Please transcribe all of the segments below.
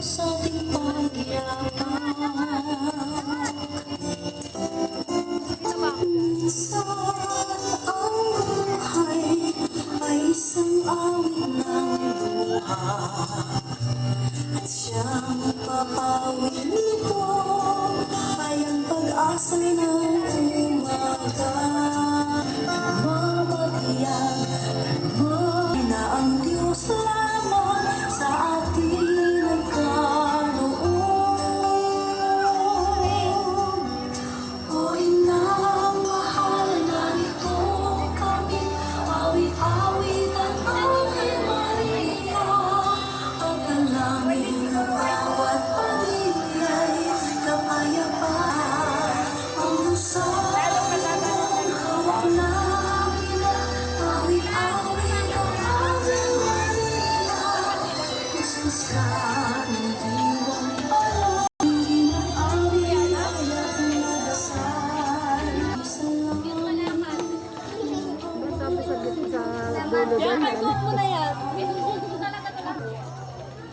sa ating paghirapan. Saan ang buhay ay isang awit ng luha, at siyang papawid nito ay ang pag-asa ng umaga. Mamagyan na ang Diyos lamang sa ating nagkaroon. O inang mahal, narito kami, awit-awit at Ave Maria. Pagdalangin ng bawat pamilya'y kapayapaan. Ang musang hawak namin, awit-awit ang Ave Maria. Christmas ka ng diwang pala, hindi ng awit ay ating dasal. Salamat. Tapos saglit sa dulo doon. Suot mo na yan.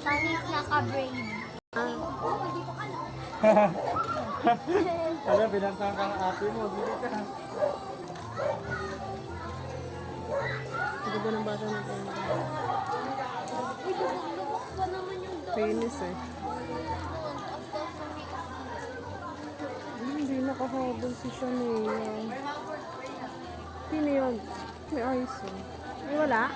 Pangit na ka-brain. Alam, binantang ka ng ate mo. Bili ka. Ito ba ng bata natin? Uy, lubak pa naman yung doon. Finish eh. Hindi nakahabol si Shania. Sino yun? May ayos eh. Ay, wala?